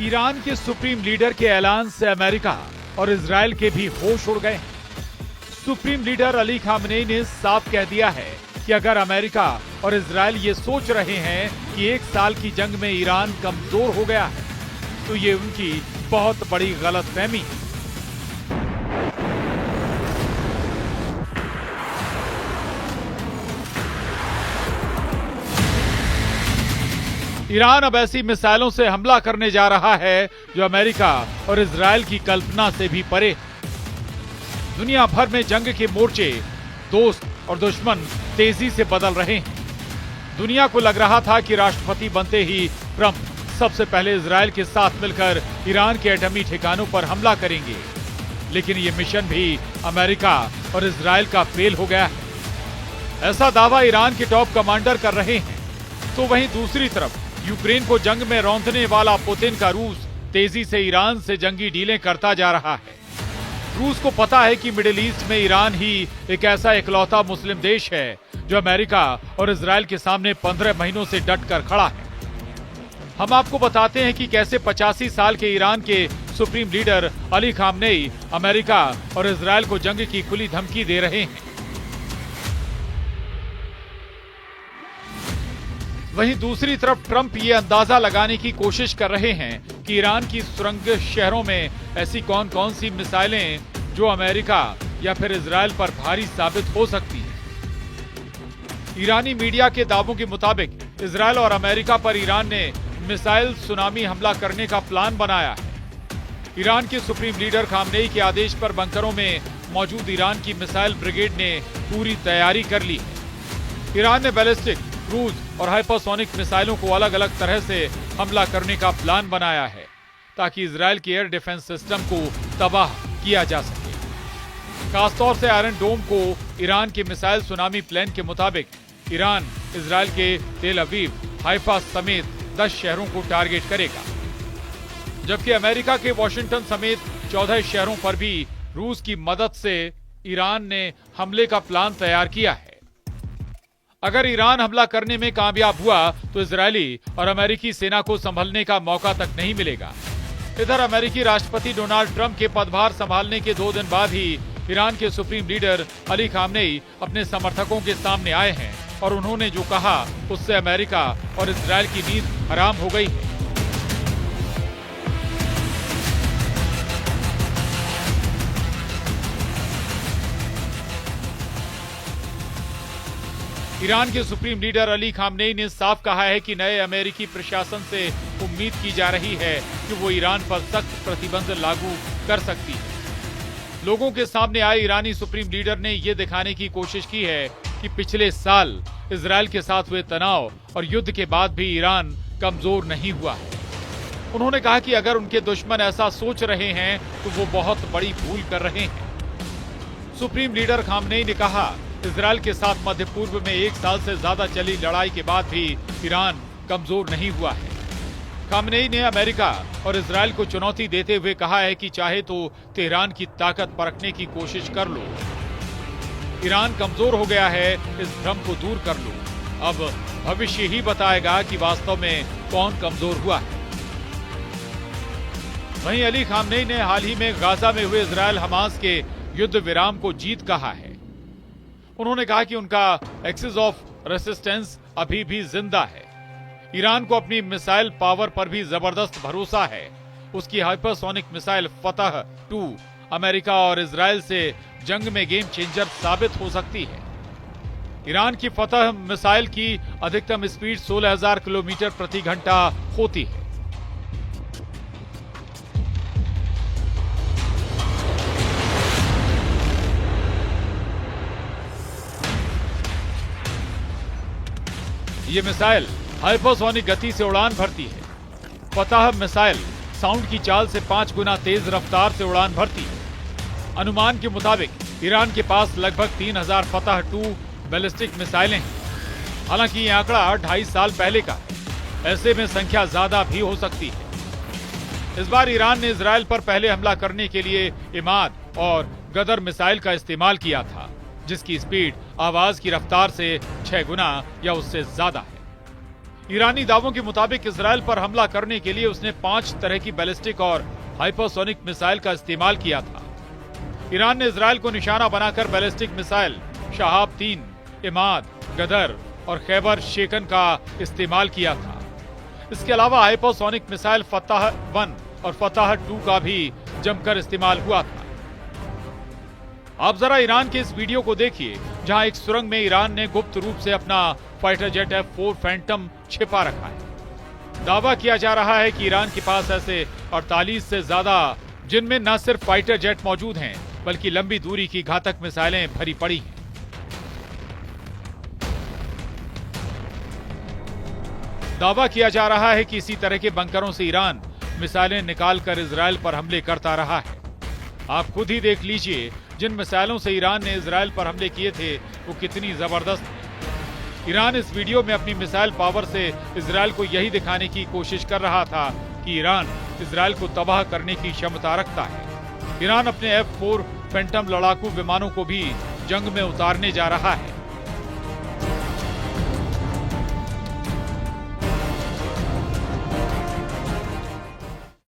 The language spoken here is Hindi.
ईरान के सुप्रीम लीडर के ऐलान से अमेरिका और इजराइल के भी होश उड़ गए हैं। सुप्रीम लीडर अली खामनेई ने साफ कह दिया है कि अगर अमेरिका और इजराइल ये सोच रहे हैं कि 1 साल की जंग में ईरान कमजोर हो गया है, तो ये उनकी बहुत बड़ी गलतफहमी है। ईरान अब ऐसी मिसाइलों से हमला करने जा रहा है जो अमेरिका और इजराइल की कल्पना से भी परे। दुनिया भर में जंग के मोर्चे, दोस्त और दुश्मन तेजी से बदल रहे हैं। दुनिया को लग रहा था कि राष्ट्रपति बनते ही ट्रंप सबसे पहले इजराइल के साथ मिलकर ईरान के एटमी ठिकानों पर हमला करेंगे, लेकिन ये मिशन भी अमेरिका और इजराइल का फेल हो गया है। ऐसा दावा ईरान के टॉप कमांडर कर रहे हैं। तो वहीं दूसरी तरफ यूक्रेन को जंग में रौंदने वाला पुतिन का रूस तेजी से ईरान से जंगी डीलें करता जा रहा है। रूस को पता है कि मिडिल ईस्ट में ईरान ही एक ऐसा इकलौता मुस्लिम देश है जो अमेरिका और इजराइल के सामने 15 महीनों से डटकर खड़ा है। हम आपको बताते हैं कि कैसे 85 साल के ईरान के supreme leader Ali Khamenei America और इजराइल को जंग की खुली धमकी दे रहे हैं। वहीं दूसरी तरफ ट्रंप ये अंदाजा लगाने की कोशिश कर रहे हैं कि ईरान की सुरंग शहरों में ऐसी कौन कौन सी मिसाइलें जो अमेरिका या फिर इजराइल पर भारी साबित हो सकती हैं। ईरानी मीडिया के दावों के मुताबिक इजराइल और अमेरिका पर ईरान ने मिसाइल सुनामी हमला करने का प्लान बनाया है। ईरान के सुप्रीम लीडर खामनेई के आदेश पर बंकरों में मौजूद ईरान की मिसाइल ब्रिगेड ने पूरी तैयारी कर ली है। ईरान ने बैलिस्टिक, क्रूज और हाइपरसोनिक मिसाइलों को अलग अलग तरह से हमला करने का प्लान बनाया है ताकि इजराइल के एयर डिफेंस सिस्टम को तबाह किया जा सके। खासतौर से आयरन डोम को ईरान के मिसाइल सुनामी प्लान के मुताबिक ईरान इजराइल के तेल अवीव, हाइफा समेत 10 शहरों को टारगेट करेगा, जबकि अमेरिका के वॉशिंगटन समेत 14 शहरों पर भी रूस की मदद से ईरान ने हमले का प्लान तैयार किया है। अगर ईरान हमला करने में कामयाब हुआ तो इजरायली और अमेरिकी सेना को संभलने का मौका तक नहीं मिलेगा। इधर अमेरिकी राष्ट्रपति डोनाल्ड ट्रंप के पदभार संभालने के 2 दिन बाद ही ईरान के सुप्रीम लीडर अली खामनेई अपने समर्थकों के सामने आए हैं और उन्होंने जो कहा उससे अमेरिका और इजराइल की नींद हराम हो गई है। ईरान के सुप्रीम लीडर अली खामनेई ने साफ कहा है कि नए अमेरिकी प्रशासन से उम्मीद की जा रही है कि वो ईरान पर सख्त प्रतिबंध लागू कर सकती है। लोगों के सामने आए ईरानी सुप्रीम लीडर ने ये दिखाने की कोशिश की है कि पिछले साल इजराइल के साथ हुए तनाव और युद्ध के बाद भी ईरान कमजोर नहीं हुआ है। उन्होंने कहा कि अगर उनके दुश्मन ऐसा सोच रहे हैं तो वो बहुत बड़ी भूल कर रहे हैं। सुप्रीम लीडर खामनेई ने कहा, इजराइल के साथ मध्य पूर्व में 1 साल से ज्यादा चली लड़ाई के बाद भी ईरान कमजोर नहीं हुआ है। खामनेई ने अमेरिका और इजराइल को चुनौती देते हुए कहा है कि चाहे तो तेहरान की ताकत परखने की कोशिश कर लो। ईरान कमजोर हो गया है, इस भ्रम को दूर कर लो। अब भविष्य ही बताएगा कि वास्तव में कौन कमजोर हुआ है। वहीं अली खामनेई ने हाल ही में गाजा में हुए इजराइल हमास के युद्ध विराम को जीत कहा है। उन्होंने कहा कि उनका एक्सिस ऑफ रेसिस्टेंस अभी भी जिंदा है। ईरान को अपनी मिसाइल पावर पर भी जबरदस्त भरोसा है। उसकी हाइपरसोनिक मिसाइल फतह 2 अमेरिका और इजराइल से जंग में गेम चेंजर साबित हो सकती है। ईरान की फतह मिसाइल की अधिकतम स्पीड 16,000 किलोमीटर प्रति घंटा होती है। ये मिसाइल हाइपरसोनिक गति से उड़ान भरती है। फतह मिसाइल साउंड की चाल से 5 गुना तेज रफ्तार से उड़ान भरती है। अनुमान के मुताबिक ईरान के पास लगभग 3000 फतह 2 बैलिस्टिक मिसाइलें हैं। हालांकि ये आंकड़ा 2.5 साल पहले का है। ऐसे में संख्या ज्यादा भी हो सकती है। इस बार ईरान ने इजराइल पर पहले हमला करने के लिए इमाद और गदर मिसाइल का इस्तेमाल किया था, जिसकी स्पीड आवाज की रफ्तार से 6 गुना या उससे ज्यादा है। ईरानी दावों के मुताबिक इजराइल पर हमला करने के लिए उसने 5 तरह की बैलिस्टिक और हाइपरसोनिक मिसाइल का इस्तेमाल किया था। ईरान ने इजराइल को निशाना बनाकर बैलिस्टिक मिसाइल शहाब 3, इमाद, गदर और खैबर शेकन का इस्तेमाल किया था। इसके अलावा हाइपरसोनिक मिसाइल फतह 1 और फतह 2 का भी जमकर इस्तेमाल हुआ था। आप जरा ईरान के इस वीडियो को देखिए, जहां एक सुरंग में ईरान ने गुप्त रूप से अपना फाइटर जेट F4 फैंटम छिपा रखा है। दावा किया जा रहा है कि ईरान के पास ऐसे 48 से ज्यादा, जिनमें न सिर्फ फाइटर जेट मौजूद हैं, बल्कि लंबी दूरी की घातक मिसाइलें भरी पड़ी हैं। दावा किया जा रहा है कि इसी तरह के बंकरों से ईरान मिसाइलें निकालकर इजराइल पर हमले करता रहा है। आप खुद ही देख लीजिए, जिन मिसाइलों से ईरान ने इजराइल पर हमले किए थे वो कितनी जबरदस्त है। ईरान इस वीडियो में अपनी मिसाइल पावर से इजराइल को यही दिखाने की कोशिश कर रहा था कि ईरान इजराइल को तबाह करने की क्षमता रखता है। ईरान अपने F4 फैंटम लड़ाकू विमानों को भी जंग में उतारने जा रहा है।